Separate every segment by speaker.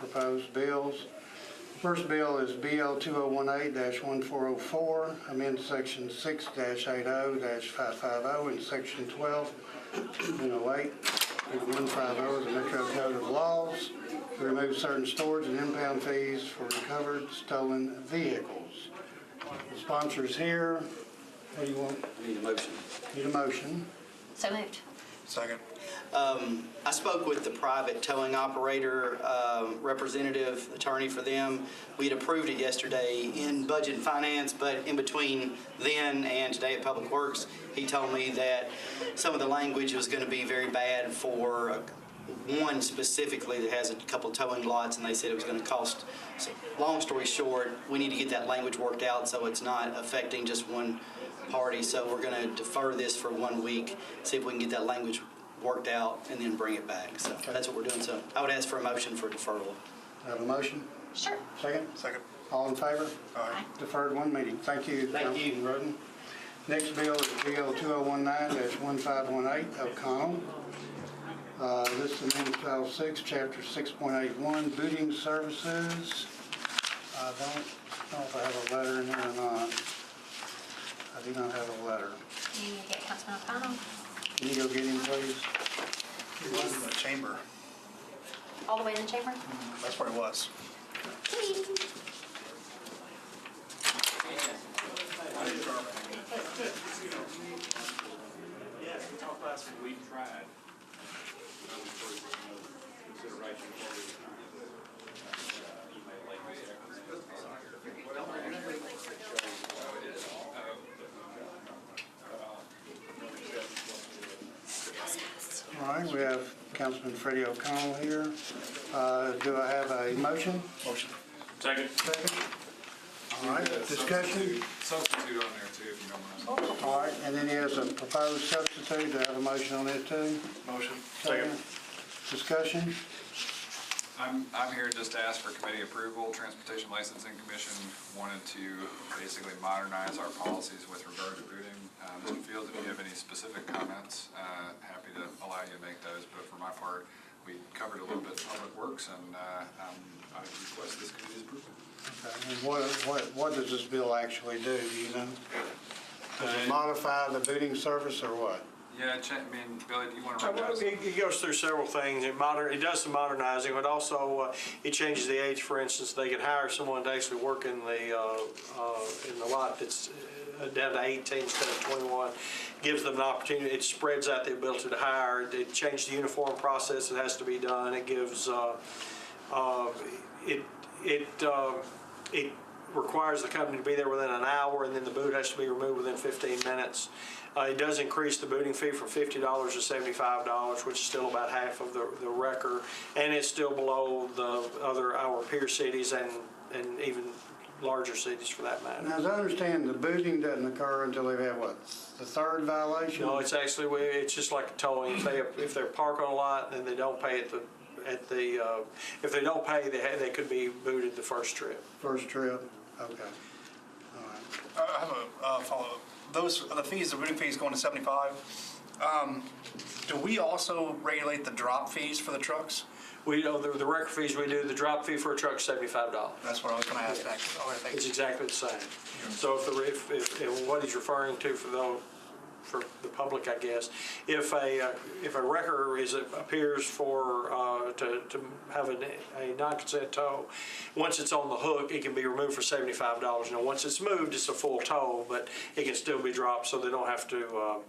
Speaker 1: proposed bills. First bill is BL 2018-1404, amend section 6-80-550 and section 12-108-150 of the Metro Code of Laws to remove certain storage and impound fees for recovered stolen vehicles. The sponsor's here. What do you want?
Speaker 2: I need a motion.
Speaker 1: Need a motion.
Speaker 3: So moved.
Speaker 4: Second.
Speaker 2: I spoke with the private towing operator representative, attorney for them. We had approved it yesterday in Budget and Finance, but in between then and today at Public Works, he told me that some of the language was going to be very bad for one specifically that has a couple of towing lots, and they said it was going to cost. So long story short, we need to get that language worked out so it's not affecting just one party. So we're going to defer this for 1 week, see if we can get that language worked out, and then bring it back. So that's what we're doing. So I would ask for a motion for deferral.
Speaker 1: Have a motion?
Speaker 3: Sure.
Speaker 1: Second?
Speaker 4: Second.
Speaker 1: All in favor?
Speaker 4: Aye.
Speaker 1: Deferred one meeting. Thank you.
Speaker 2: Thank you.
Speaker 1: Councilman Roden. Next bill is BL 2019-1518, O'Connell. This amends Title 6, Chapter 6.81, booting services. I don't know if I have a letter in here or not. I do not have a letter.
Speaker 3: You need to get Councilman O'Connell.
Speaker 1: Can you go get him, please?
Speaker 4: He was in the chamber.
Speaker 3: All the way in the chamber.
Speaker 4: That's where he was.
Speaker 5: Yeah, we talked last week, we tried. Consideration
Speaker 1: All right, we have Councilman Freddie O'Connell here. Do I have a motion?
Speaker 4: Motion.
Speaker 5: Second.
Speaker 1: Second. All right, discussion.
Speaker 6: Substitute on there too, if you don't mind.
Speaker 1: All right, and then he has a proposed substitute. Do I have a motion on it too?
Speaker 4: Motion.
Speaker 1: Second. Discussion.
Speaker 6: I'm here just to ask for committee approval. Transportation Licensing Commission wanted to basically modernize our policies with regard to booting. Mr. Fields, if you have any specific comments, happy to allow you to make those. But for my part, we covered a little bit of Public Works, and I request this committee's approval.
Speaker 1: Okay. And what does this bill actually do? Do you know? Does it modify the booting service or what?
Speaker 6: Yeah, Billy, do you want to run that?
Speaker 7: It goes through several things. It does some modernizing, but also it changes the age. For instance, they can hire someone to actually work in the lot that's down to 18 instead of 21. Gives them an opportunity. It spreads out the ability to hire. It changes the uniform process that has to be done. It gives it requires the company to be there within an hour, and then the boot has to be removed within 15 minutes. It does increase the booting fee from $50 to $75, which is still about half of the record, and it's still below our peer cities and even larger cities for that matter.
Speaker 1: Now, as I understand, the booting doesn't occur until they've had what, the third violation?
Speaker 7: No, it's actually it's just like towing. If they park on a lot and they don't pay if they don't pay, they could be booted the first trip.
Speaker 1: First trip. Okay. All right.
Speaker 4: I have a follow-up. The fees, the booting fees going to 75. Do we also regulate the drop fees for the trucks?
Speaker 7: We the record fees we do. The drop fee for a truck is $75.
Speaker 4: That's what I was going to ask next. Okay,
Speaker 7: It's
Speaker 4: thanks.
Speaker 7: exactly the same. So if what he's referring to for the public, I guess, if a wrecker appears to have a non-consent tow, once it's on the hook, it can be removed for $75. Now, once it's moved, it's a full tow, but it can still be dropped, so they don't have to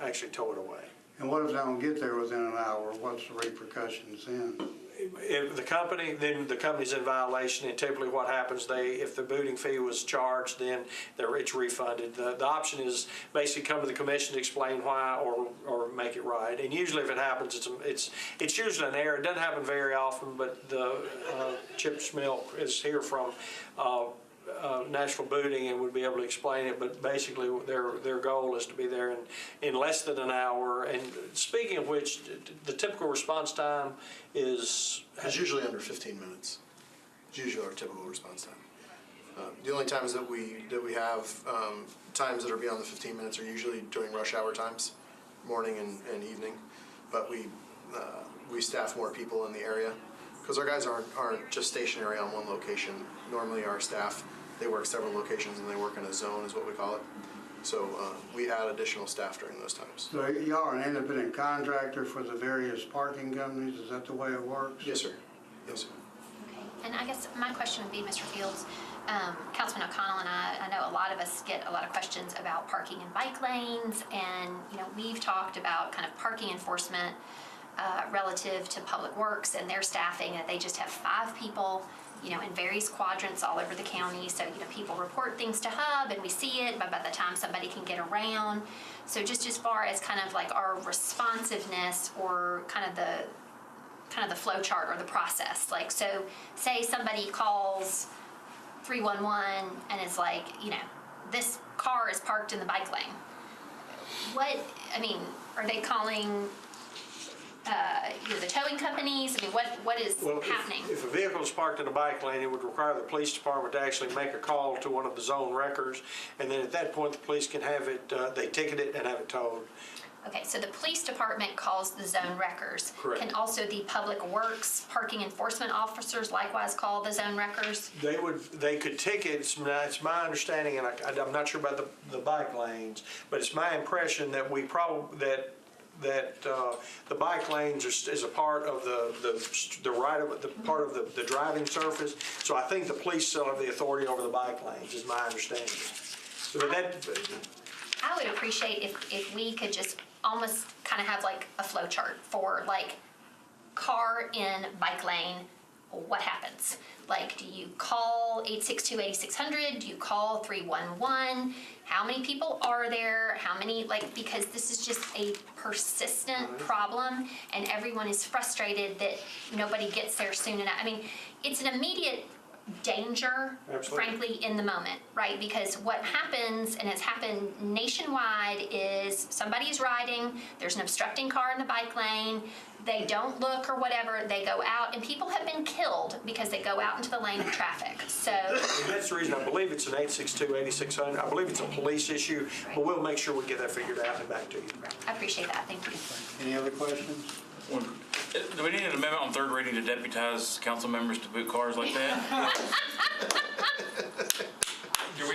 Speaker 7: actually tow it away.
Speaker 1: And what if they don't get there within an hour? What's the repercussions then?
Speaker 7: If the company's in violation, and typically what happens, if the booting fee was charged, then it's refunded. The option is basically come to the commission to explain why or make it right. And usually if it happens, it's usually an error. It doesn't happen very often, but the Chip Schmidt is here from Nashville Booting and would be able to explain it, but basically their goal is to be there in less than an hour. And speaking of which, the typical response time is
Speaker 8: usually under 15 minutes. It's usually our typical response time. The only times that we have times that are beyond the 15 minutes are usually during rush hour times, morning and evening. But we staff more people in the area because our guys aren't just stationary on one location. Normally our staff, they work several locations and they work in a zone is what we call it. So we add additional staff during those times.
Speaker 1: So y'all are an independent contractor for the various parking companies, is that the way it works?
Speaker 8: Yes, sir. Yes, sir.
Speaker 3: Okay, and I guess my question would be, Mr. Fields, Councilman O'Connell and I know a lot of us get a lot of questions about parking in bike lanes, and, you know, we've talked about kind of parking enforcement relative to Public Works and their staffing, that they just have 5 people, you know, in various quadrants all over the county. So, you know, people report things to Hub and we see it, but by the time somebody can get around. So just as far as kind of like our responsiveness or kind of the flow chart or the process, like, so say somebody calls 311 and is like, you know, this car is parked in the bike lane. Are they calling the towing companies? I mean, what is happening?
Speaker 7: If a vehicle is parked in a bike lane, it would require the police department to actually make a call to one of the zone wreckers, and then at that point, the police can have it, they ticket it and have it towed.
Speaker 3: Okay, so the police department calls the zone wreckers.
Speaker 7: Correct.
Speaker 3: Can also the Public Works parking enforcement officers likewise call the zone wreckers?
Speaker 7: They could ticket, it's my understanding, and I'm not sure about the bike lanes, but it's my impression that the bike lanes is a part of the right of the part of the driving surface. So I think the police still have the authority over the bike lanes, is my understanding. So
Speaker 3: I would appreciate if we could just almost kind of have like a flow chart for like car in bike lane, what happens? Like, do you call 862-8600? Do you call 311? How many people are there? How many, like, because this is just a persistent problem and everyone is frustrated that nobody gets there soon enough. I mean, it's an immediate danger,
Speaker 7: Absolutely.
Speaker 3: frankly, in the moment, right? Because what happens, and has happened nationwide, is somebody's riding, there's an obstructing car in the bike lane, they don't look or whatever, they go out, and people have been killed because they go out into the lane of traffic. So
Speaker 7: and that's the reason I believe it's an 862-8600. I believe it's a police issue, but we'll make sure we get that figured out and back to you.
Speaker 3: I appreciate that. Thank you.
Speaker 1: Any other questions?
Speaker 5: Do we need an amendment on third reading to deputize council members to boot cars like that?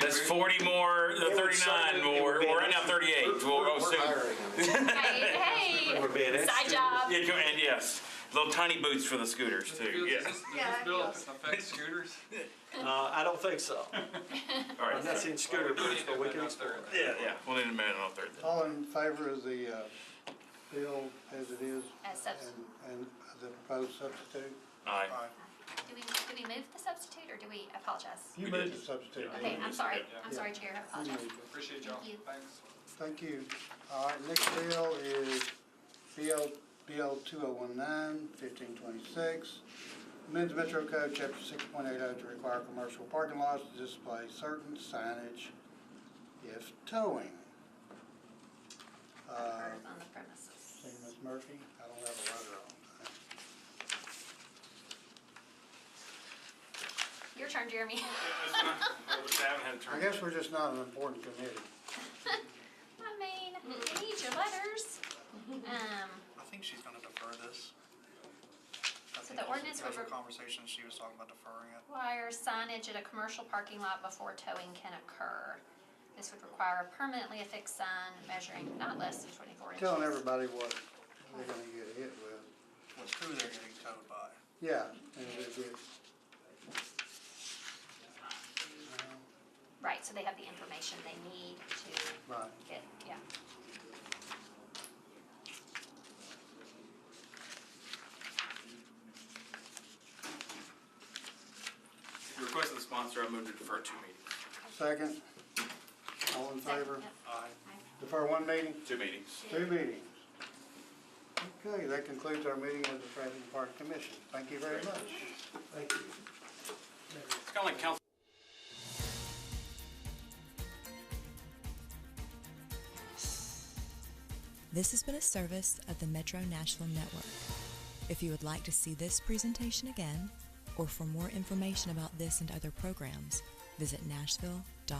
Speaker 5: That's 40 more, 39 more, well, right now 38. We'll go
Speaker 8: We're
Speaker 5: soon.
Speaker 8: hiring him.
Speaker 3: Hey,
Speaker 7: Would be an
Speaker 3: side
Speaker 7: extra-
Speaker 3: job.
Speaker 5: Yeah, and yes, little tiny boots for the scooters too, yeah.
Speaker 6: Does this bill affect scooters?
Speaker 7: I don't think so.
Speaker 5: All
Speaker 7: I'm not
Speaker 5: right,
Speaker 7: seeing scooter boots, but we can explore that.
Speaker 5: yeah, we'll need an amendment on third.
Speaker 1: All in favor of the bill as it is?
Speaker 3: As substitute.
Speaker 1: And the proposed substitute?
Speaker 5: Aye.
Speaker 3: Do we move the substitute, or do we apologize?
Speaker 1: You moved the substitute.
Speaker 3: Okay, I'm sorry. I'm
Speaker 1: Yeah.
Speaker 3: sorry, Chair. I
Speaker 1: You
Speaker 3: apologize.
Speaker 1: moved it.
Speaker 6: Appreciate y'all.
Speaker 3: Thank you.
Speaker 6: Thanks.
Speaker 1: Thank you. All right, next bill is BL 2019, 1526. Amends Metro Code, Chapter 6.80 to require commercial parking lots to display certain signage if towing.
Speaker 3: Occurs on the premises.
Speaker 1: See, Ms. Murphy, I don't have a letter on.
Speaker 3: Your turn, Jeremy.
Speaker 1: I guess we're just not an important committee.
Speaker 3: I mean, you need your letters.
Speaker 4: I think she's gonna defer this.
Speaker 3: So the ordinance would
Speaker 4: Conversation, she was talking about deferring it.
Speaker 3: require signage at a commercial parking lot before towing can occur. This would require a permanently affixed sign measuring not less than 24 inches.
Speaker 1: Telling everybody what they're gonna get hit with.
Speaker 4: What's who they're getting towed by.
Speaker 1: Yeah, and it is.
Speaker 3: Right, so they have the information they need to
Speaker 1: Right.
Speaker 3: get, yeah.
Speaker 5: Request of the sponsor, I move to defer 2 meetings.
Speaker 1: Second, all in favor?
Speaker 3: Yep.
Speaker 4: Aye.
Speaker 1: Defer one meeting,
Speaker 5: 2 meetings.
Speaker 1: 2 meetings. Okay, that concludes our meeting of the Traffic and Park Commission. Thank you very much. Thank you.
Speaker 5: It's kind of like council.
Speaker 9: This has been a service of the Metro Nashville Network. If you would like to see this presentation again, or for more information about this and other programs, visit nashville.org.